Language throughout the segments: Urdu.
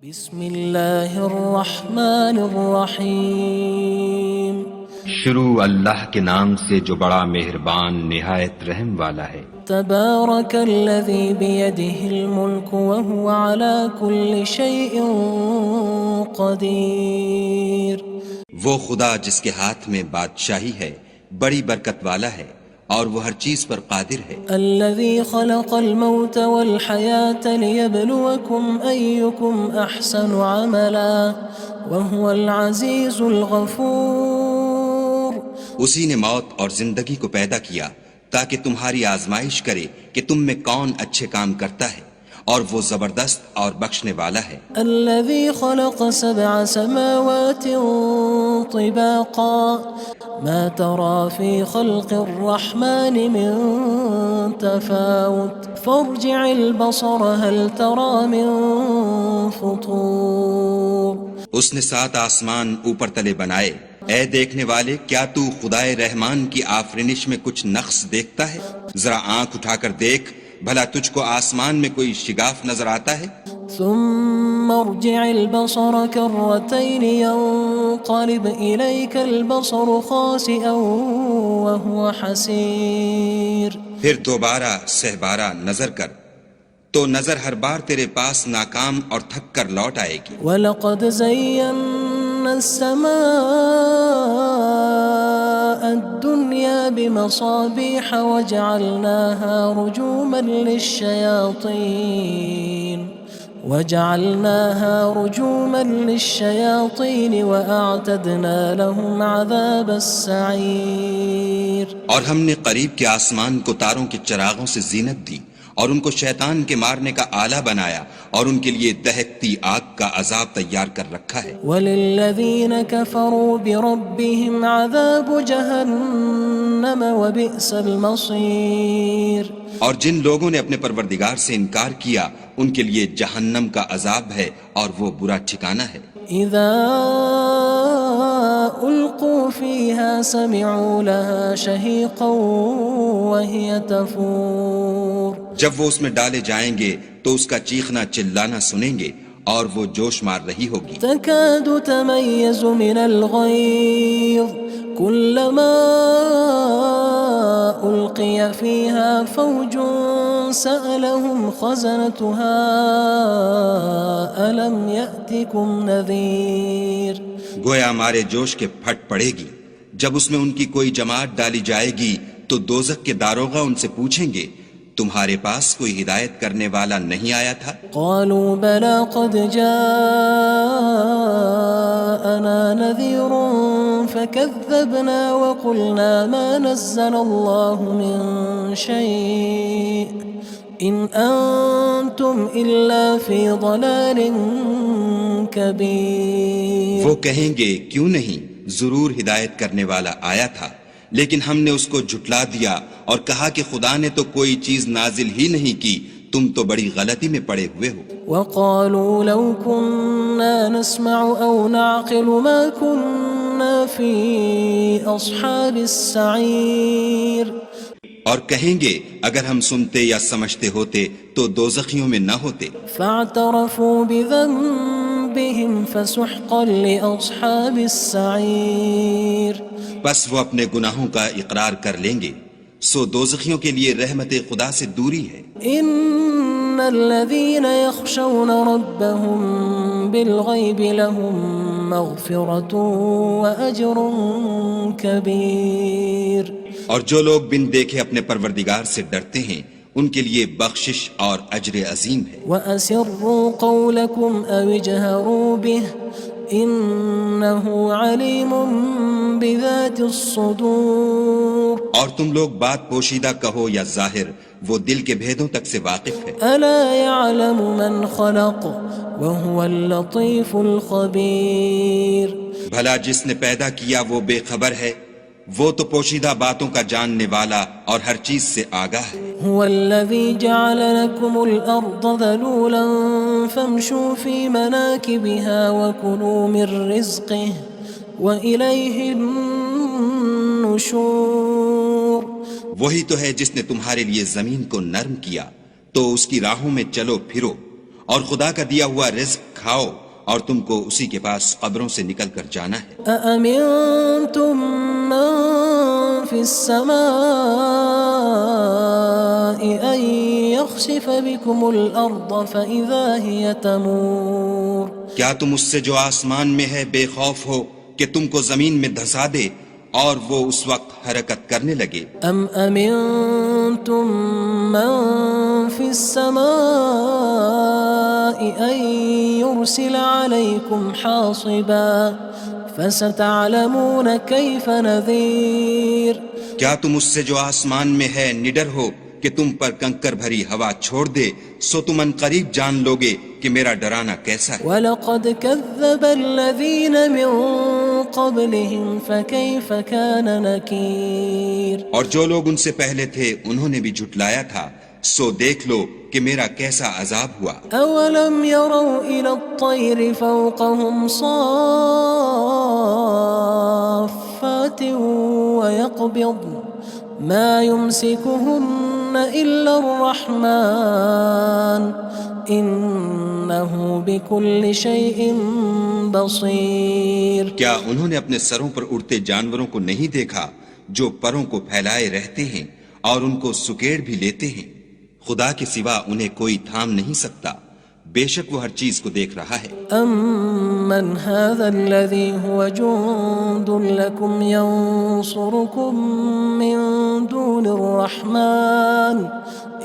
بسم اللہ الرحمن الرحیم شروع اللہ کے نام سے جو بڑا مہربان نہایت رحم والا ہے۔ تبارک الذی بیدہ الملک وہو علی کل شیء قدیر۔ وہ خدا جس کے ہاتھ میں بادشاہی ہے بڑی برکت والا ہے اور وہ ہر چیز پر قادر ہے۔ الذی خلق الموت والحیاة لیبلوکم ایکم احسن عملا وہو العزیز الغفور۔ اسی نے موت اور زندگی کو پیدا کیا تاکہ تمہاری آزمائش کرے کہ تم میں کون اچھے کام کرتا ہے، اور وہ زبردست اور بخشنے والا ہے۔ الذي خلق 7 سماوات طباقا ما ترى في خلق الرحمن من تفاوت فارجع البصر هل ترى من فطور۔ اس نے 7 آسمان اوپر تلے بنائے، اے دیکھنے والے کیا تو خدائے رحمان کی آفرینش میں کچھ نقص دیکھتا ہے؟ ذرا آنکھ اٹھا کر دیکھ، بھلا تجھ کو آسمان میں کوئی شگاف نظر آتا ہے؟ ثم ارجع البصر كرتين ينقلب إليك البصر خاسئا وهو حسير۔ پھر دوبارہ سہبارہ نظر کر تو نظر ہر بار تیرے پاس ناکام اور تھک کر لوٹ آئے گی۔ وَلَقَدْ زَيَّنَّا السَّمَاءَ الدُّنْيَا بِمَصَابِيحَ وَجَعَلْنَاهَا رُجُومًا لِلشَّيَاطِينِ وَأَعْتَدْنَا لَهُمْ عَذَابَ السَّعِيرِ۔ اور ہم نے قریب کے آسمان کو تاروں کے چراغوں سے زینت دی اور ان کو شیطان کے مارنے کا آلہ بنایا، اور ان کے لیے دہکتی آگ کا عذاب تیار کر رکھا ہے۔ وَلِلَّذِينَ كَفَرُوا بِرَبِّهِمْ عَذَابُ جَهَنَّمَ وَبِئْسَ الْمَصِيرُ۔ اور جن لوگوں نے اپنے پروردگار سے انکار کیا ان کے لیے جہنم کا عذاب ہے اور وہ برا ٹھکانہ ہے۔ اذا القوا فيها سمعوا لها شهيقا وهي تفور۔ جب وہ اس میں ڈالے جائیں گے تو اس کا چیخنا چلانا سنیں گے اور وہ جوش مار رہی ہوگی۔ تكاد تميز من الغيظ كلما ألقي فيها فوج سألهم خزنتها ألم يأتكم نذير۔ گویا مارے جوش کے پھٹ پڑے گی۔ جب اس میں ان کی کوئی جماعت ڈالی جائے گی تو دوزخ کے داروغہ ان سے پوچھیں گے تمہارے پاس کوئی ہدایت کرنے والا نہیں آیا تھا؟ قالوا بلى قد جاءنا نذير فكذبنا وقلنا ما نزل الله من شيء إن أنتم إلا في ضلال كبير۔ وہ کہیں گے کیوں نہیں، ضرور ہدایت کرنے والا آیا تھا، لیکن ہم نے اس کو جھٹلا دیا اور کہا کہ خدا نے تو کوئی چیز نازل ہی نہیں کی، تم تو بڑی غلطی میں پڑے ہوئے ہو۔ وقالوا لو كنا نسمع أو نعقل ما كنا في أصحاب السعير۔ اور کہیں گے اگر ہم سنتے یا سمجھتے ہوتے تو دوزخیوں میں نہ ہوتے۔ فاعترفوا بذنبهم فسحقا لأصحاب السعير۔ بس وہ اپنے گناہوں کا اقرار کر لیں گے، سو دوزخیوں کے لیے رحمت خدا سے دوری ہے۔ ان الذين يخشون ربهم بالغيب لهم مغفرة وأجر كبير۔ اور جو لوگ بن دیکھے اپنے پروردگار سے ڈرتے ہیں ان کے لیے بخشش اور اجر عظیم ہے۔ وَأَسِرُّوا قَوْلَكُمْ أَوِ اجْهَرُوا بِهِ إِنَّهُ عَلِيمٌ بِذَاتِ الصُّدُورِ۔ اور تم لوگ بات پوشیدہ کہو یا ظاہر، وہ دل کے بھیدوں تک سے واقف ہے۔ أَلَا يَعْلَمُ مَنْ خَلَقَ وَهُوَ اللَّطِيفُ الْخَبِيرُ۔ بھلا جس نے پیدا کیا وہ بے خبر ہے، وہ تو پوشیدہ باتوں کا جاننے والا اور ہر چیز سے آگاہ ہے۔ هو الذي جعل لكم الأرض ذلولا فامشوا في مناكبها وكلوا من رزقه وإليه النشور۔ وہی تو ہے جس نے تمہارے لیے زمین کو نرم کیا تو اس کی راہوں میں چلو پھرو اور خدا کا دیا ہوا رزق کھاؤ اور تم کو اسی کے پاس قبروں سے نکل کر جانا ہے۔ أأمنتم من في السماء أن يخسف بكم الأرض فإذا هي تمور کیا تم اس سے جو آسمان میں ہے بے خوف ہو کہ تم کو زمین میں دھسا دے اور وہ اس وقت حرکت کرنے لگے؟ أم أمنتم من في السماء أن يرسل عليكم حاصبا فستعلمون كيف نذير کیا تم اس سے جو آسمان میں ہے نڈر ہو کہ تم پر کنکر بھری ہوا چھوڑ دے، سو تم ان قریب جان لوگے کہ میرا ڈرانا کیسا ہے۔ وَلَقَدْ كَذَّبَ الَّذِينَ مِن قَبْلِهِمْ فَكَيْفَ كَانَ نَكِيرٌ اور جو لوگ ان سے پہلے تھے انہوں نے بھی جھٹلایا تھا، سو دیکھ لو کہ میرا کیسا عذاب ہوا۔ أَوَلَمْ يَرَوْا إِلَى الطَّيْرِ فَوْقَهُمْ صَافَّاتٍ وَيَقْبِضْنَ مَا يُمْسِكُهُنَّ إِلَّا الرَّحْمَنُ إِنَّهُ بِكُلِّ شَيْءٍ بَصِيرٌ کیا انہوں نے اپنے سروں پر اڑتے جانوروں کو نہیں دیکھا جو پروں کو پھیلائے رہتے ہیں اور ان کو سکیڑ بھی لیتے ہیں؟ خدا کے سوا انہیں کوئی تھام نہیں سکتا، بے شک وہ ہر چیز کو دیکھ رہا ہے۔ أَمَّنْ هَذَا الَّذِي هُوَ جُندٌ لَكُمْ يَنصُرُكُم مِّن دُونِ الرَّحْمَنِ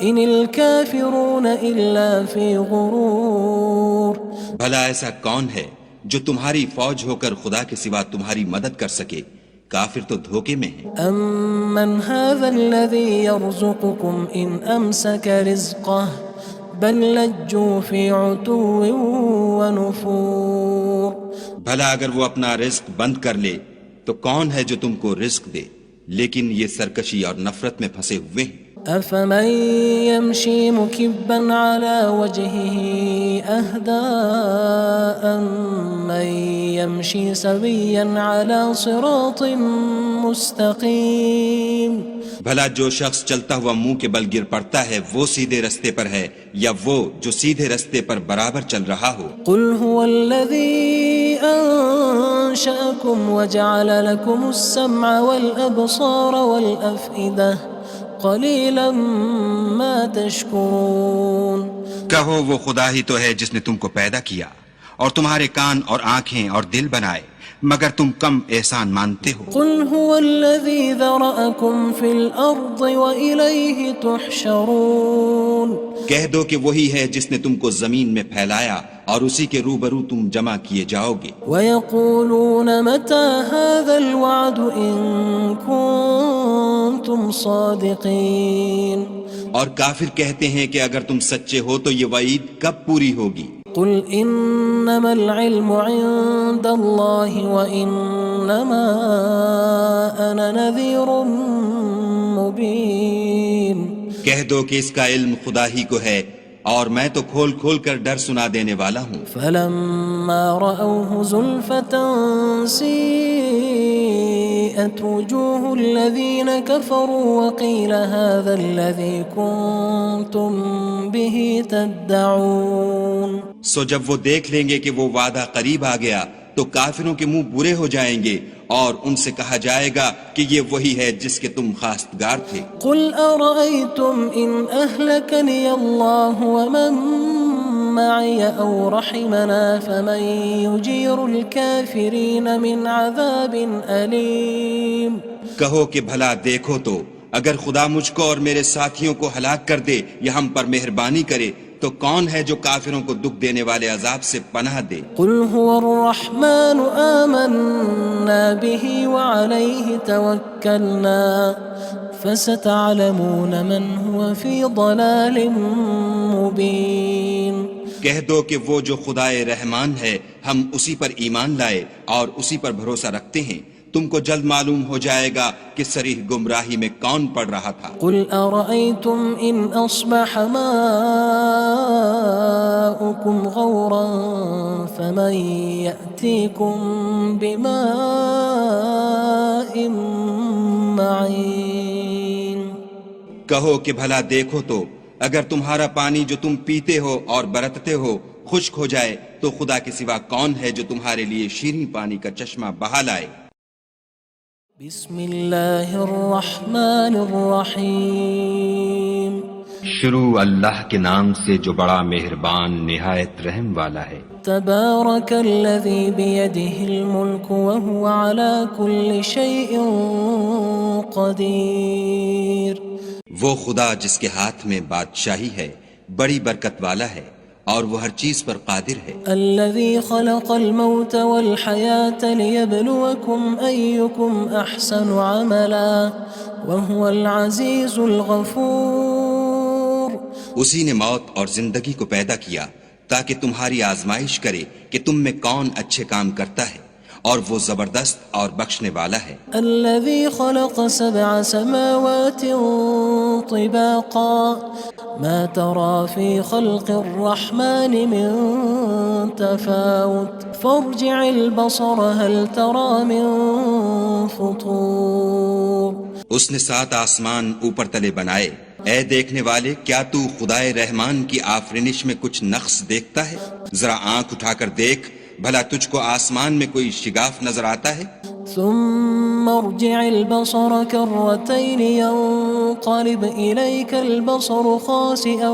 إِنِ الْكَافِرُونَ إِلَّا فِي غُرُورٍ بھلا ایسا کون ہے جو تمہاری فوج ہو کر خدا کے سوا تمہاری مدد کر سکے؟ کافر تو دھوکے میں ہیں۔ أَمَّنْ هَذَا الَّذِي يَرْزُقُكُمْ إِنْ أَمْسَكَ رِزْقَهُ بَلْ لَجُّوا فِي عُتُوٍّ وَنُفُورٍ بھلا اگر وہ اپنا رزق بند کر لے تو کون ہے جو تم کو رزق دے؟ لیکن یہ سرکشی اور نفرت میں پھنسے ہوئے ہیں۔ أَفَمَن يَمْشِي مُكِبًّا عَلَى وَجْهِهِ أَهْدَىٰ أَمَّن يَمْشِي سَوِيًّا عَلَى صِرَاطٍ مُّسْتَقِيمٍ بھلا جو شخص چلتا ہوا منہ کے بل گر پڑتا ہے وہ سیدھے رستے پر ہے یا وہ جو سیدھے رستے پر برابر چل رہا ہو؟ قُلْ هُوَ الَّذِي أَنشَأَكُمْ وَجَعَلَ لَكُمُ السَّمْعَ وَالْأَبْصَارَ وَالْأَفْئِدَةَ قَلِيلًا مَا تَشْكُرُونَ کہو وہ خدا ہی تو ہے جس نے تم کو پیدا کیا اور تمہارے کان اور آنکھیں اور دل بنائے، مگر تم کم احسان مانتے ہو۔ قُلْ هُوَ الَّذِي ذَرَأَكُمْ فِي الْأَرْضِ وَإِلَيْهِ تُحْشَرُونَ کہہ دو کہ وہی ہے جس نے تم کو زمین میں پھیلایا اور اسی کے روبرو تم جمع کیے جاؤ گے۔ وَيَقُولُونَ مَتَى هَذَا الْوَعْدُ إِن كُنتُمْ صَادِقِينَ اور کافر کہتے ہیں کہ اگر تم سچے ہو تو یہ وعید کب پوری ہوگی؟ قُلْ إِنَّمَا الْعِلْمُ عِندَ اللَّهِ وَإِنَّمَا أَنَا نَذِيرٌ مُّبِينٌ کہہ دو کہ اس کا علم خدا ہی کو ہے اور میں تو کھول کھول کر ڈر سنا دینے والا ہوں۔ فَلَمَّا رَأَوْهُ زُلْفَةً سِيئَتْ وُجُوهُ الَّذِينَ كَفَرُوا وَقِيلَ هَذَا الَّذِي كُنتُم بِهِ تَدَّعُونَ سو جب وہ دیکھ لیں گے کہ وہ وعدہ قریب آ گیا تو کافروں کے منہ برے ہو جائیں گے اور ان سے کہا جائے گا کہ یہ وہی ہے جس کے تم خواستگار تھے۔ قُلْ أَرَأَيْتُمْ إِنْ أَهْلَكَنِيَ اللَّهُ وَمَن مَّعِيَ أَوْ رَحِمَنَا فَمَن يُجِيرُ الْكَافِرِينَ مِنْ عَذَابٍ أَلِيمٍ کہو کہ بھلا دیکھو تو اگر خدا مجھ کو اور میرے ساتھیوں کو ہلاک کر دے یا ہم پر مہربانی کرے تو کون ہے جو کافروں کو دکھ دینے والے عذاب سے پناہ دے؟ قُلْ هُوَ الرَّحْمَنُ آمَنَّا بِهِ وَعَلَيْهِ تَوَكَّلْنَا فَسَتَعْلَمُونَ مَنْ هُوَ فِي ضَلَالٍ مُّبِينٍ کہہ دو کہ وہ جو خدائے رحمان ہے ہم اسی پر ایمان لائے اور اسی پر بھروسہ رکھتے ہیں، تم کو جلد معلوم ہو جائے گا کہ صریح گمراہی میں کون پڑ رہا تھا۔ قُلْ أَرَأَيْتُمْ إِنْ أَصْبَحَ مَاؤُكُمْ غَوْرًا فَمَن يَأْتِيكُم بِمَاءٍ مَّعِينٍ کہو کہ بھلا دیکھو تو اگر تمہارا پانی جو تم پیتے ہو اور برتتے ہو خشک ہو جائے تو خدا کے سوا کون ہے جو تمہارے لیے شیریں پانی کا چشمہ بہا لائے؟ بسم اللہ الرحمن الرحیم شروع اللہ کے نام سے جو بڑا مہربان نہایت رحم والا ہے۔ تبارک الذی بیدہ الملک وہو علی کل شیء قدیر۔ وہ خدا جس کے ہاتھ میں بادشاہی ہے بڑی برکت والا ہے اور وہ ہر چیز پر قادر ہے۔ الذي خلق الموت والحياة ليبلوكم أيكم أحسن عملا وهو العزيز الغفور۔ اسی نے موت اور زندگی کو پیدا کیا تاکہ تمہاری آزمائش کرے کہ تم میں کون اچھے کام کرتا ہے، اور وہ زبردست اور بخشنے والا ہے۔ الذي خلق 7 سماوات طباقا ما ترى في خلق الرحمن من تفاوت فارجع البصر هل ترى من فطور۔ اس نے 7 آسمان اوپر تلے بنائے، اے دیکھنے والے کیا تو خدائے رحمان کی آفرینش میں کچھ نقص دیکھتا ہے؟ ذرا آنکھ اٹھا کر دیکھ، بھلا تجھ کو آسمان میں کوئی شگاف نظر آتا ہے؟ ثم ارجع البصر كرتين ينقلب إليك البصر خاسئا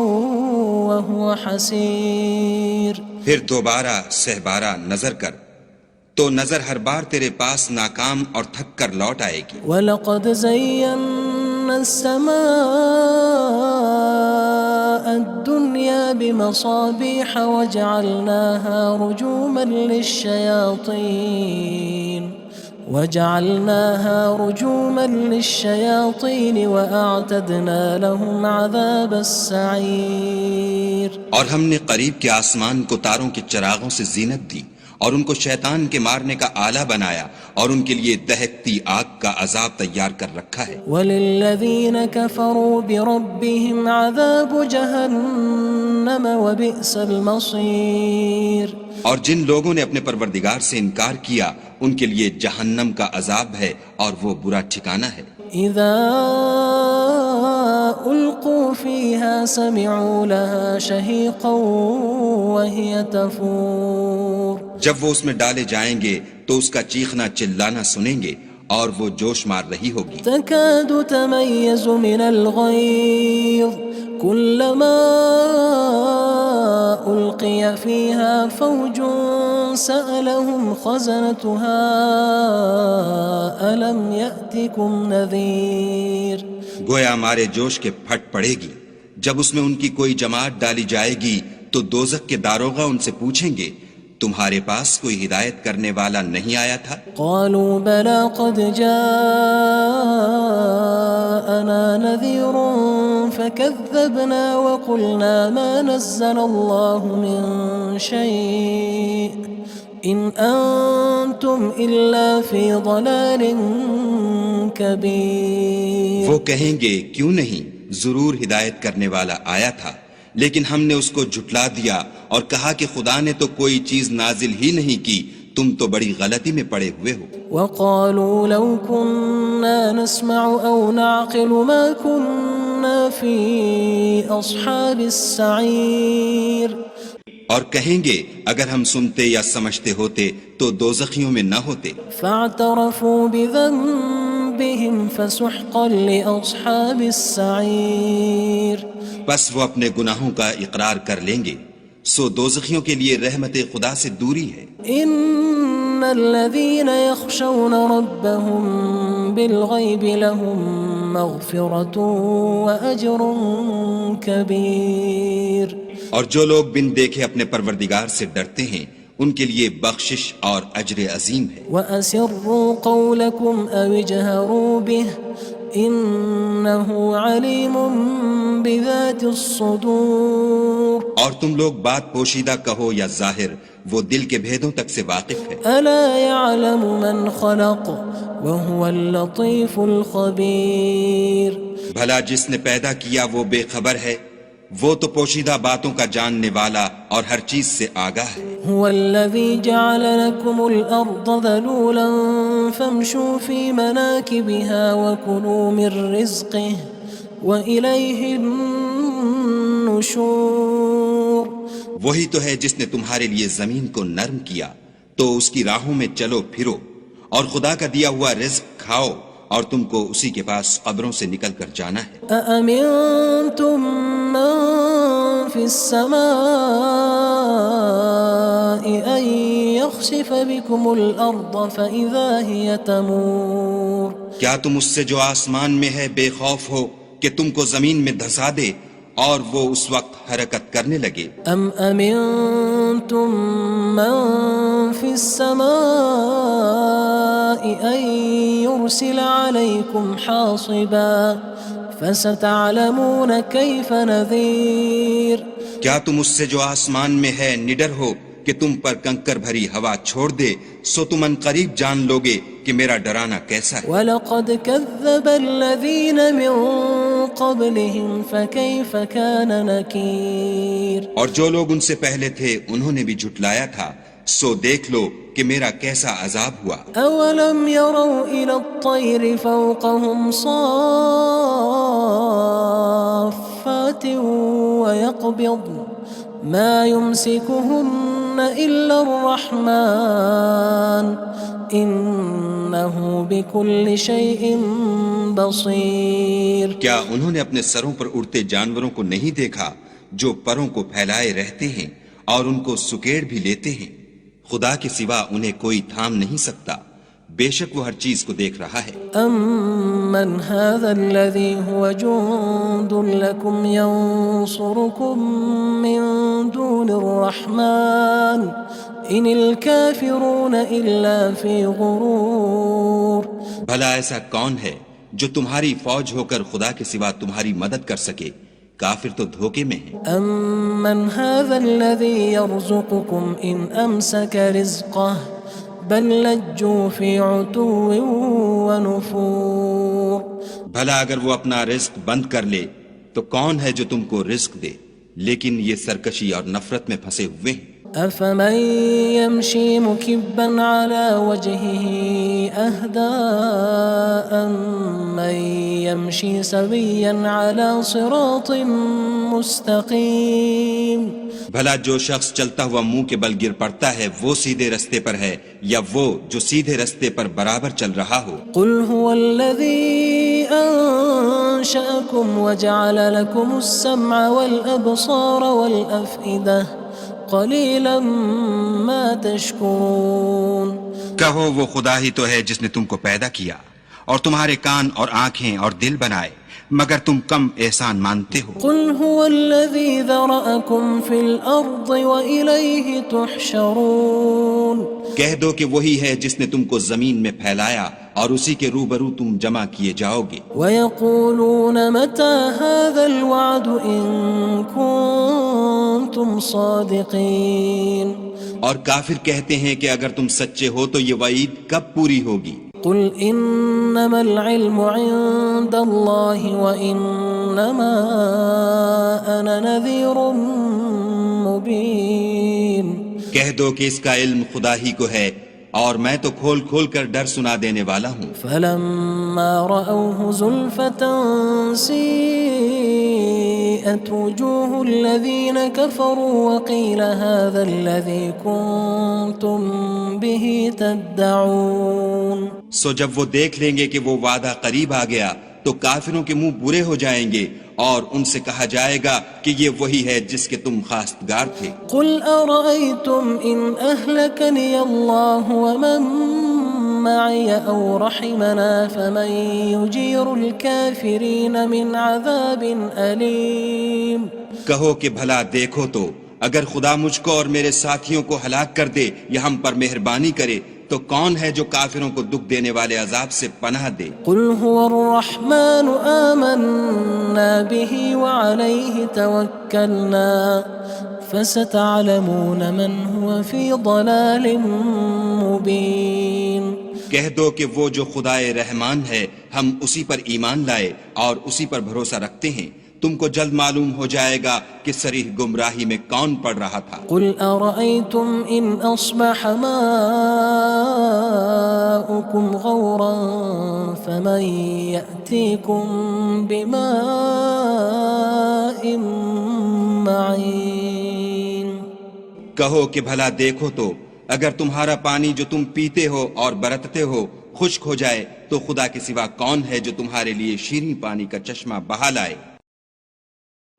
وهو حسير۔ پھر دوبارہ سہبارہ نظر کر تو نظر ہر بار تیرے پاس ناکام اور تھک کر لوٹ آئے گی۔ وَلَقَدْ زَيَّنَّا السَّمَاءَ الدُّنْيَا بِمَصَابِيحَ وَجَعَلْنَاهَا رُجُومًا لِلشَّيَاطِينِ وَأَعْتَدْنَا لَهُمْ عَذَابَ السَّعِيرِ۔ اور ہم نے قریب کے آسمان کو تاروں کے چراغوں سے زینت دی اور ان کو شیطان کے مارنے کا آلہ بنایا اور ان کے لیے دہکتی آگ کا عذاب تیار کر رکھا ہے۔ وَلِلَّذِينَ كَفَرُوا بِرَبِّهِمْ عَذَابُ جَهَنَّمَ وَبِئْسَ الْمَصِيرُ۔ اور جن لوگوں نے اپنے پروردگار سے انکار کیا ان کے لیے جہنم کا عذاب ہے اور وہ برا ٹھکانہ ہے۔ اذا القوا فيها سمعوا لها شهيقا وهي تفور۔ جب وہ اس میں ڈالے جائیں گے تو اس کا چیخنا چلانا سنیں گے اور وہ جوش مار رہی ہوگی۔ تكاد تميز من الغيظ كلما ألقي فيها فوج سألهم خزنتها ألم يأتكم نذير۔ گویا مارے جوش کے پھٹ پڑے گی، جب اس میں ان کی کوئی جماعت ڈالی جائے گی تو دوزخ کے داروغہ ان سے پوچھیں گے تمہارے پاس کوئی ہدایت کرنے والا نہیں آیا تھا؟ قالوا بلى قد جاءنا نذير فكذبنا وقلنا ما نزل الله من شيء إن أنتم إلا في ضلال كبير۔ وہ کہیں گے کیوں نہیں، ضرور ہدایت کرنے والا آیا تھا، لیکن ہم نے اس کو جھٹلا دیا اور کہا کہ خدا نے تو کوئی چیز نازل ہی نہیں کی، تم تو بڑی غلطی میں پڑے ہوئے ہو۔ وقالوا لو كنا نسمع أو نعقل ما كنا في أصحاب السعير۔ اور کہیں گے اگر ہم سنتے یا سمجھتے ہوتے تو دوزخیوں میں نہ ہوتے۔ فاعترفوا بذنبهم فسحقا لأصحاب السعير۔ بس وہ اپنے گناہوں کا اقرار کر لیں گے، سو دوزخیوں کے لیے رحمت خدا سے دوری ہے۔ ان الذين يخشون ربهم بالغيب لهم مغفرة وأجر كبير۔ اور جو لوگ بن دیکھے اپنے پروردگار سے ڈرتے ہیں ان کے لیے بخشش اور اجر عظیم ہے۔ وَأَسِرُّوا قَوْلَكُمْ أَوِ اجْهَرُوا بِهِ إِنَّهُ عَلِيمٌ بِذَاتِ الصُّدُورِ۔ اور تم لوگ بات پوشیدہ کہو یا ظاہر، وہ دل کے بھیدوں تک سے واقف ہے۔ أَلَا يَعْلَمُ مَنْ خَلَقَ وَهُوَ اللَّطِيفُ الْخَبِيرُ۔ بھلا جس نے پیدا کیا وہ بے خبر ہے، وہ تو پوشیدہ باتوں کا جاننے والا اور ہر چیز سے آگاہ ہے۔ هو الذي جعل لكم الأرض ذلولا فامشوا في مناكبها وكلوا من رزقه وإليه النشور وہی تو ہے جس نے تمہارے لیے زمین کو نرم کیا تو اس کی راہوں میں چلو پھرو، اور خدا کا دیا ہوا رزق کھاؤ، اور تم کو اسی کے پاس قبروں سے نکل کر جانا ہے۔ أأمنتم من في السماء أن يخسف بكم الأرض فإذا هي تمور کیا تم اس سے جو آسمان میں ہے بے خوف ہو کہ تم کو زمین میں دھسا دے اور وہ اس وقت حرکت کرنے لگے؟ أم أمنتم من في السماء أن يرسل عليكم حاصبا فستعلمون كيف نذير کیا تم اس سے جو آسمان میں ہے نڈر ہو کہ تم پر کنکر بھری ہوا چھوڑ دے، سو تم ان قریب جان لوگے کہ میرا ڈرانا کیسا ہے۔ وَلَقَدْ كَذَّبَ الَّذِينَ مِن قَبْلِهِمْ فَكَيْفَ كَانَ نَكِيرٌ اور جو لوگ ان سے پہلے تھے انہوں نے بھی جھٹلایا تھا، سو دیکھ لو کہ میرا کیسا عذاب ہوا۔ أَوَلَمْ يَرَوْا إِلَى الطَّيْرِ فَوْقَهُمْ صَافَّاتٍ وَيَقْبِضْنَ مَا يُمْسِكُهُنَّ إِلَّا الرَّحْمَنُ إِنَّهُ بِكُلِّ شَيْءٍ بَصِيرٌ کیا انہوں نے اپنے سروں پر اڑتے جانوروں کو نہیں دیکھا جو پروں کو پھیلائے رہتے ہیں اور ان کو سکیڑ بھی لیتے ہیں؟ خدا کے سوا انہیں کوئی تھام نہیں سکتا، بے شک وہ ہر چیز کو دیکھ رہا ہے۔ أَمَّنْ هَذَا الَّذِي هُوَ جُندٌ لَكُمْ يَنصُرُكُم مِّن دُونِ الرَّحْمَنِ إِنِ الْكَافِرُونَ إِلَّا فِي غُرُورٍ بھلا ایسا کون ہے جو تمہاری فوج ہو کر خدا کے سوا تمہاری مدد کر سکے؟ کافر تو دھوکے میں ہیں۔ أَمَّنْ هَذَا الَّذِي يَرْزُقُكُمْ إِنْ أَمْسَكَ رِزْقَهُ بَلْ لَجُّوا فِي عُتُوٍّ وَنُفُورٍ بھلا اگر وہ اپنا رزق بند کر لے تو کون ہے جو تم کو رزق دے؟ لیکن یہ سرکشی اور نفرت میں پھنسے ہوئے ہیں۔ أَفَمَن يَمْشِي مُكِبًّا عَلَى وَجْهِهِ أَهْدَىٰ أَمَّن يَمْشِي سَوِيًّا عَلَى صِرَاطٍ مُّسْتَقِيمٍ بھلا جو شخص چلتا ہوا منہ کے بل گر پڑتا ہے وہ سیدھے رستے پر ہے یا وہ جو سیدھے رستے پر برابر چل رہا ہو؟ قُلْ هُوَ الَّذِي أَنشَأَكُمْ وَجَعَلَ لَكُمُ السَّمْعَ وَالْأَبْصَارَ وَالْأَفْئِدَةَ قَلِيلًا مَا تَشْكُرُونَ کہو وہ خدا ہی تو ہے جس نے تم کو پیدا کیا اور تمہارے کان اور آنکھیں اور دل بنائے، مگر تم کم احسان مانتے ہو۔ قُلْ هُوَ الَّذِي ذَرَأَكُمْ فِي الْأَرْضِ وَإِلَيْهِ تُحْشَرُونَ کہہ دو کہ وہی ہے جس نے تم کو زمین میں پھیلایا اور اسی کے روبرو تم جمع کیے جاؤ گے۔ وَيَقُولُونَ مَتَى هَذَا الْوَعْدُ إِن كُنتُمْ صَادِقِينَ اور کافر کہتے ہیں کہ اگر تم سچے ہو تو یہ وعید کب پوری ہوگی؟ قُلْ إِنَّمَا الْعِلْمُ عِندَ اللَّهِ وَإِنَّمَا أَنَا نَذِيرٌ مُّبِينٌ کہہ دو کہ اس کا علم خدا ہی کو ہے اور میں تو کھول کھول کر ڈر سنا دینے والا ہوں۔ فَلَمَّا رَأَوْهُ زُلْفَةً سِيئَتْ وُجُوهُ الَّذِينَ كَفَرُوا وَقِيلَ هَذَا الَّذِي كُنتُم بِهِ تَدَّعُونَ سو جب وہ دیکھ لیں گے کہ وہ وعدہ قریب آ گیا تو کافروں کے منہ برے ہو جائیں گے اور ان سے کہا جائے گا کہ یہ وہی ہے جس کے تم خواستگار تھے۔ قُلْ أَرَأَيْتُمْ إِنْ أَهْلَكَنِيَ اللَّهُ وَمَن مَّعِيَ أَوْ رَحِمَنَا فَمَن يُجِيرُ الْكَافِرِينَ مِنْ عَذَابٍ أَلِيمٍ کہو کہ بھلا دیکھو تو اگر خدا مجھ کو اور میرے ساتھیوں کو ہلاک کر دے یا ہم پر مہربانی کرے تو کون ہے جو کافروں کو دکھ دینے والے عذاب سے پناہ دے؟ قُلْ هُوَ الرَّحْمَنُ آمَنَّا بِهِ وَعَلَيْهِ تَوَكَّلْنَا فَسَتَعْلَمُونَ مَنْ هُوَ فِي ضَلَالٍ مُّبِينٍ کہہ دو کہ وہ جو خدائے رحمان ہے ہم اسی پر ایمان لائے اور اسی پر بھروسہ رکھتے ہیں، تم کو جلد معلوم ہو جائے گا کہ صریح گمراہی میں کون پڑ رہا تھا۔ قُلْ أَرَأَيْتُمْ إِنْ أَصْبَحَ مَاؤُكُمْ غَوْرًا فَمَن يَأْتِيكُم بِمَاءٍ معين کہو کہ بھلا دیکھو تو اگر تمہارا پانی جو تم پیتے ہو اور برتتے ہو خشک ہو جائے تو خدا کے سوا کون ہے جو تمہارے لیے شیریں پانی کا چشمہ بہا لائے۔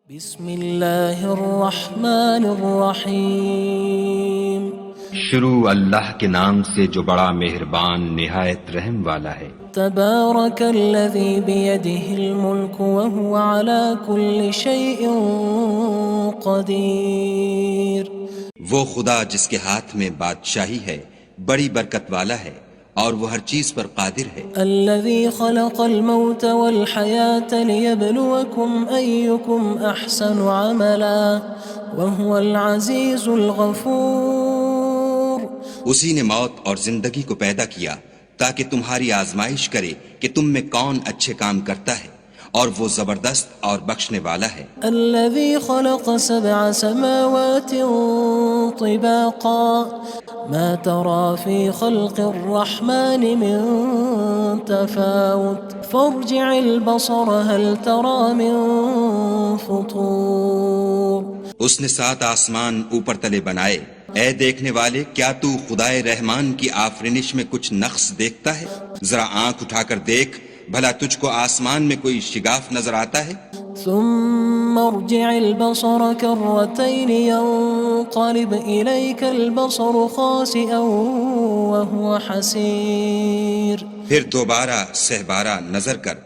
بسم اللہ الرحمن الرحیم شروع اللہ کے نام سے جو بڑا مہربان نہایت رحم والا ہے۔ تبارک الذی بیدہ الملک وہو علی کل شیء قدیر وہ خدا جس کے ہاتھ میں بادشاہی ہے بڑی برکت والا ہے اور وہ ہر چیز پر قادر ہے۔ الذي خلق الموت والحياة ليبلوكم أيكم أحسن عملا وهو العزيز الغفور اسی نے موت اور زندگی کو پیدا کیا تاکہ تمہاری آزمائش کرے کہ تم میں کون اچھے کام کرتا ہے اور وہ زبردست اور بخشنے والا ہے۔ الذي خلق 7 سماوات طباقا ما ترى في خلق الرحمن من تفاوت فارجع البصر هل ترى من فطور اس نے 7 آسمان اوپر تلے بنائے، اے دیکھنے والے کیا تو خدائے رحمان کی آفرینش میں کچھ نقص دیکھتا ہے؟ ذرا آنکھ اٹھا کر دیکھ بھلا تجھ کو آسمان میں کوئی شگاف نظر آتا ہے؟ ثم ارجع البصر كرتين ينقلب إليك البصر خاسئا وهو حسير پھر دوبارہ سہبارہ نظر کر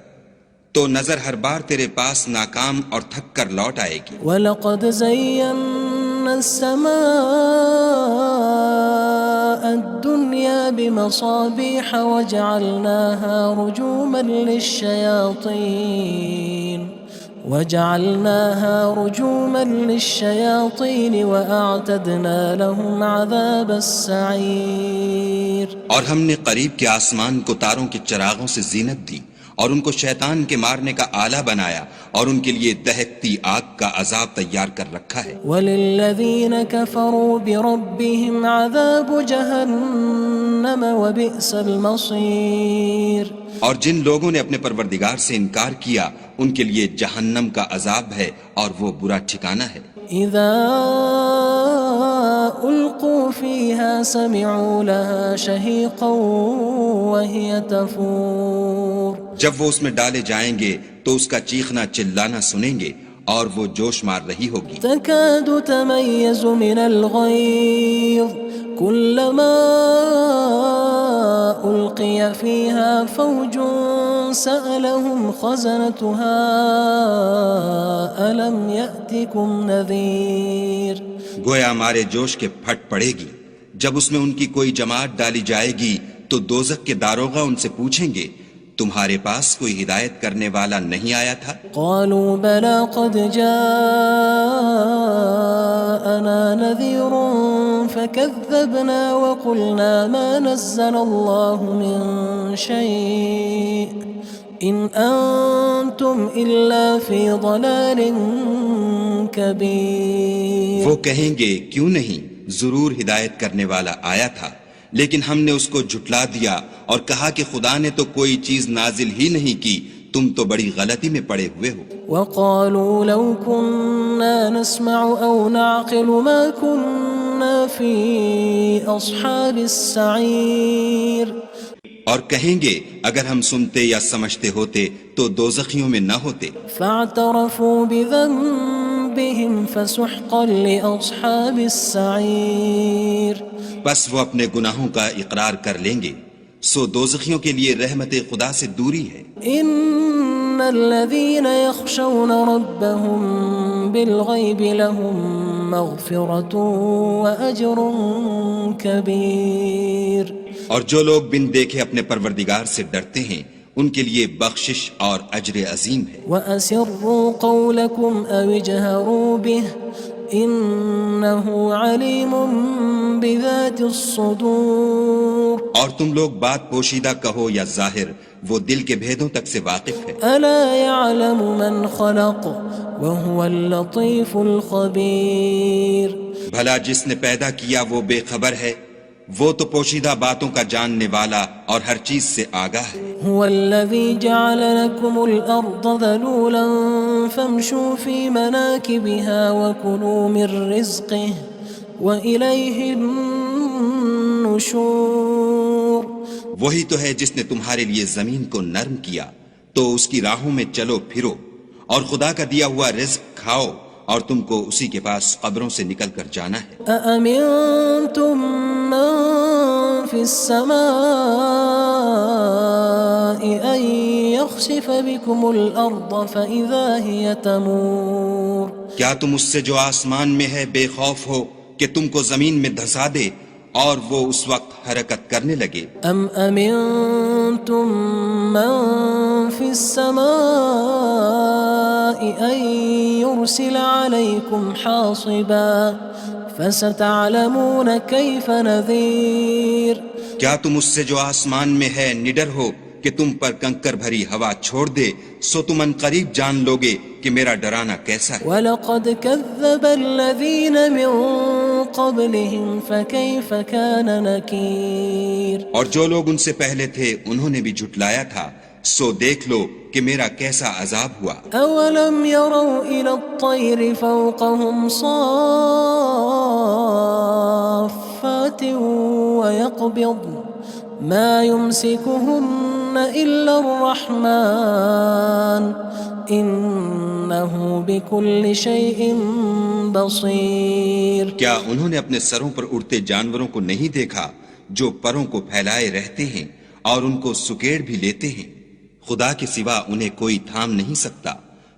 تو نظر ہر بار تیرے پاس ناکام اور تھک کر لوٹ آئے گی۔ وَلَقَدْ زَيَّنَّا السَّمَاءَ الدُّنْيَا بِمَصَابِيحَ وَجَعَلْنَاهَا رُجُومًا لِلشَّيَاطِينِ وَأَعْتَدْنَا لَهُمْ عَذَابَ السَّعِيرِ اور ہم نے قریب کے آسمان کو تاروں کے چراغوں سے زینت دی اور ان کو شیطان کے مارنے کا آلہ بنایا اور ان کے لیے دہکتی آگ کا عذاب تیار کر رکھا ہے۔ وَلِلَّذِينَ كَفَرُوا بِرَبِّهِمْ عَذَابُ جَهَنَّمَ وَبِئْسَ الْمَصِيرُ اور جن لوگوں نے اپنے پروردگار سے انکار کیا ان کے لیے جہنم کا عذاب ہے اور وہ برا ٹھکانہ ہے۔ اذا القوا فيها سمعوا لها شهيقا وهي تفور جب وہ اس میں ڈالے جائیں گے تو اس کا چیخنا چلانا سنیں گے اور وہ جوش مار رہی ہوگی۔ تكاد تميز من الغيظ كلما ألقي فيها فوج سألهم خزنتها ألم يأتكم نذير گویا ہمارے جوش کے پھٹ پڑے گی جب اس میں ان کی کوئی جماعت ڈالی جائے گی تو دوزخ کے داروغہ ان سے پوچھیں گے تمہارے پاس کوئی ہدایت کرنے والا نہیں آیا تھا؟ قالوا بلى قد جاءنا نذير فكذبنا وقلنا ما نزل الله من شيء إن أنتم إلا في ضلال كبير وہ کہیں گے کیوں نہیں، ضرور ہدایت کرنے والا آیا تھا، لیکن ہم نے اس کو جھٹلا دیا اور کہا کہ خدا نے تو کوئی چیز نازل ہی نہیں کی، تم تو بڑی غلطی میں پڑے ہوئے ہو۔ وقالوا لو كنا نسمع أو نعقل ما كنا في أصحاب السعير اور کہیں گے اگر ہم سنتے یا سمجھتے ہوتے تو دوزخیوں میں نہ ہوتے۔ فاعترفوا بذنبهم فسحقا لأصحاب السعير بس وہ اپنے گناہوں کا اقرار کر لیں گے، سو دوزخیوں کے لیے رحمت خدا سے دوری ہے۔ ان الذين يخشون ربهم بالغيب لهم مغفرة وأجر كبير اور جو لوگ بن دیکھے اپنے پروردگار سے ڈرتے ہیں ان کے لیے بخشش اور اجر عظیم ہے۔ وَأَسِرُّوا قَوْلَكُمْ أَوِ اجْهَرُوا بِهِ إِنَّهُ عَلِيمٌ بِذَاتِ الصُّدُورِ اور تم لوگ بات پوشیدہ کہو یا ظاہر، وہ دل کے بھیدوں تک سے واقف ہے۔ أَلَا يَعْلَمُ مَنْ خَلَقَ وَهُوَ اللَّطِيفُ الْخَبِيرُ بھلا جس نے پیدا کیا وہ بے خبر ہے وہ تو پوشیدہ باتوں کا جاننے والا اور ہر چیز سے آگاہ ہے۔ هو الذي جعل لكم الأرض ذلولا فامشوا في مناكبها وكلوا من رزقه وإليه النشور۔ وہی تو ہے جس نے تمہارے لیے زمین کو نرم کیا تو اس کی راہوں میں چلو پھرو اور خدا کا دیا ہوا رزق کھاؤ اور تم کو اسی کے پاس قبروں سے نکل کر جانا ہے۔ أأمنتم من في السماء أن يخسف بكم الأرض فإذا هي تمور۔ کیا تم اس سے جو آسمان میں ہے بے خوف ہو کہ تم کو زمین میں دھسا دے اور وہ اس وقت حرکت کرنے لگے؟ أم أمنتم من في السماء أن يرسل عليكم حاصبا فستعلمون كيف نذير۔ کیا تم اس سے جو آسمان میں ہے نڈر ہو کہ تم پر کنکر بھری ہوا چھوڑ دے، سو تم ان قریب جان لوگے کہ میرا ڈرانا کیسا ہے۔ وَلَقَدْ كَذَّبَ الَّذِينَ مِن قَبْلِهِمْ فَكَيْفَ كَانَ نَكِيرٌ۔ اور جو لوگ ان سے پہلے تھے انہوں نے بھی جھٹلایا تھا، سو دیکھ لو کہ میرا کیسا عذاب ہوا۔ أَوَلَمْ يَرَوْا إِلَى الطَّيْرِ فَوْقَهُمْ صَافَّاتٍ وَيَقْبِضْنَ مَا يُمْسِكُهُنَّ إِلَّا الرَّحْمَنُ إِنَّهُ بِكُلِّ شَيْءٍ بَصِيرٌ۔ کیا انہوں نے اپنے سروں پر اڑتے جانوروں کو نہیں دیکھا جو پروں کو پھیلائے رہتے ہیں اور ان کو سکیڑ بھی لیتے ہیں؟ خدا کے سوا انہیں کوئی تھام نہیں سکتا،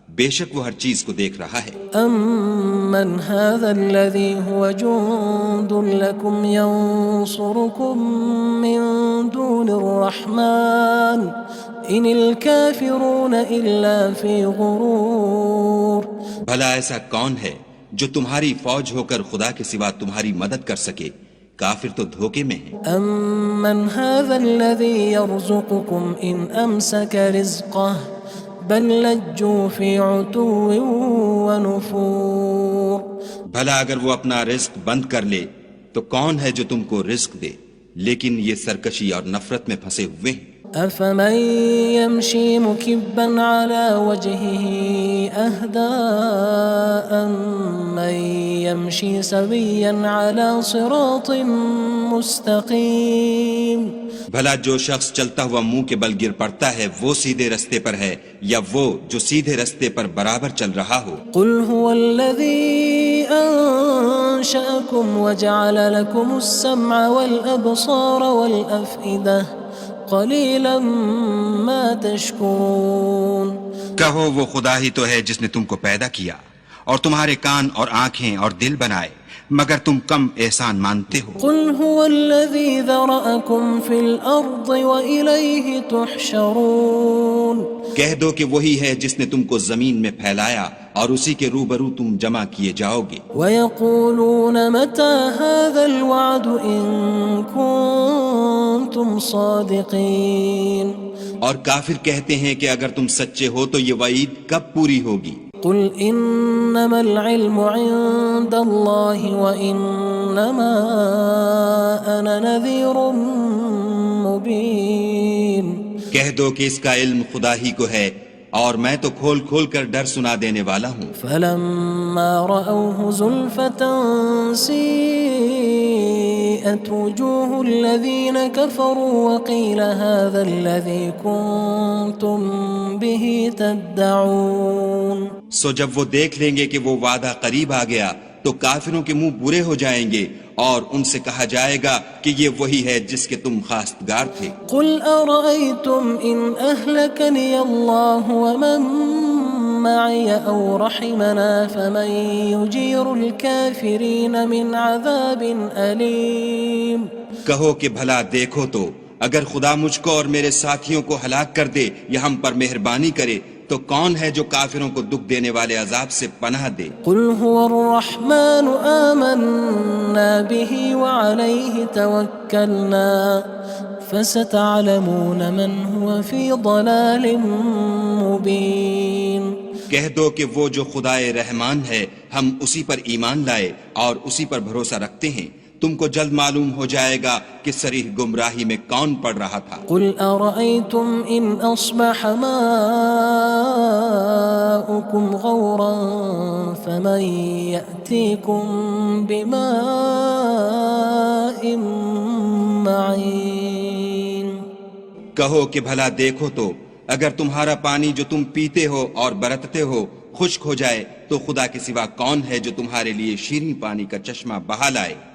بے شک وہ ہر چیز کو دیکھ رہا ہے۔ أَمَّنْ هَذَا الَّذِي هُوَ جُندٌ لَكُمْ يَنصُرُكُم مِّن دُونِ الرَّحْمَنِ إِنِ الْكَافِرُونَ إِلَّا فِي غُرُورٍ۔ بھلا ایسا کون ہے جو تمہاری فوج ہو کر خدا کے سوا تمہاری مدد کر سکے؟ کافر تو دھوکے میں ہیں۔ أَمَّنْ هَذَا الَّذِي يَرْزُقُكُمْ إِنْ أَمْسَكَ رِزْقَهُ بَلْ لَجُّوا فِي عُتُوٍّ وَنُفُورٍ۔ بھلا اگر وہ اپنا رزق بند کر لے تو کون ہے جو تم کو رزق دے، لیکن یہ سرکشی اور نفرت میں پھنسے ہوئے ہیں۔ أَفَمَن يَمْشِي مُكِبًّا عَلَى وَجْهِهِ أَهْدَىٰ أَمَّن يَمْشِي سَوِيًّا عَلَى صِرَاطٍ مُّسْتَقِيمٍ۔ بھلا جو شخص چلتا ہوا منہ کے بل گر پڑتا ہے وہ سیدھے رستے پر ہے یا وہ جو سیدھے رستے پر برابر چل رہا ہو؟ قُلْ هُوَ الَّذِي أَنشَأَكُمْ وَجَعَلَ لَكُمُ السَّمْعَ وَالْأَبْصَارَ وَالْأَفْئِدَةَ قَلِيلًا مَا تَشْكُرُونَ۔ کہو وہ خدا ہی تو ہے جس نے تم کو پیدا کیا اور تمہارے کان اور آنکھیں اور دل بنائے، مگر تم کم احسان مانتے ہو۔ قُلْ هُوَ الَّذِي ذَرَأَكُمْ فِي الْأَرْضِ وَإِلَيْهِ تُحْشَرُونَ۔ کہہ دو کہ وہی ہے جس نے تم کو زمین میں پھیلایا اور اسی کے روبرو تم جمع کیے جاؤ گے۔ وَيَقُولُونَ مَتَى هَذَا الْوَعْدُ إِن كُنتُمْ صَادِقِينَ۔ اور کافر کہتے ہیں کہ اگر تم سچے ہو تو یہ وعید کب پوری ہوگی؟ قُلْ إِنَّمَا الْعِلْمُ عِندَ اللَّهِ وَإِنَّمَا أَنَا نَذِيرٌ مُّبِينٌ۔ کہہ دو کہ اس کا علم خدا ہی کو ہے اور میں تو کھول کھول کر ڈر سنا دینے والا ہوں۔ فَلَمَّا رَأَوْهُ زُلْفَةً سِيئَتْ وُجُوهُ الَّذِينَ كَفَرُوا وَقِيلَ هَذَا الَّذِي كُنتُم بِهِ تَدَّعُونَ۔ سو جب وہ دیکھ لیں گے کہ وہ وعدہ قریب آ گیا تو کافروں کے منہ برے ہو جائیں گے اور ان سے کہا جائے گا کہ یہ وہی ہے جس کے تم خواستگار تھے۔ قُلْ أَرَأَيْتُمْ إِنْ أَهْلَكَنِيَ اللَّهُ وَمَن مَّعِيَ أَوْ رَحِمَنَا فَمَن يُجِيرُ الْكَافِرِينَ مِنْ عَذَابٍ أَلِيمٍ۔ کہو کہ بھلا دیکھو تو اگر خدا مجھ کو اور میرے ساتھیوں کو ہلاک کر دے یا ہم پر مہربانی کرے تو کون ہے جو کافروں کو دکھ دینے والے عذاب سے پناہ دے؟ قُلْ هُوَ الرَّحْمَنُ آمَنَّا بِهِ وَعَلَيْهِ تَوَكَّلْنَا فَسَتَعْلَمُونَ مَنْ هُوَ فِي ضَلَالٍ مُّبِينٍ۔ کہہ دو کہ وہ جو خدائے رحمان ہے ہم اسی پر ایمان لائے اور اسی پر بھروسہ رکھتے ہیں، تم کو جلد معلوم ہو جائے گا کہ صریح گمراہی میں کون پڑ رہا تھا۔ قل أرأيتم إن أصبح ماؤكم غورا فمن يأتيكم بماء معين۔ کہو کہ بھلا دیکھو تو اگر تمہارا پانی جو تم پیتے ہو اور برتتے ہو خشک ہو جائے تو خدا کے سوا کون ہے جو تمہارے لیے شیریں پانی کا چشمہ بہا لائے۔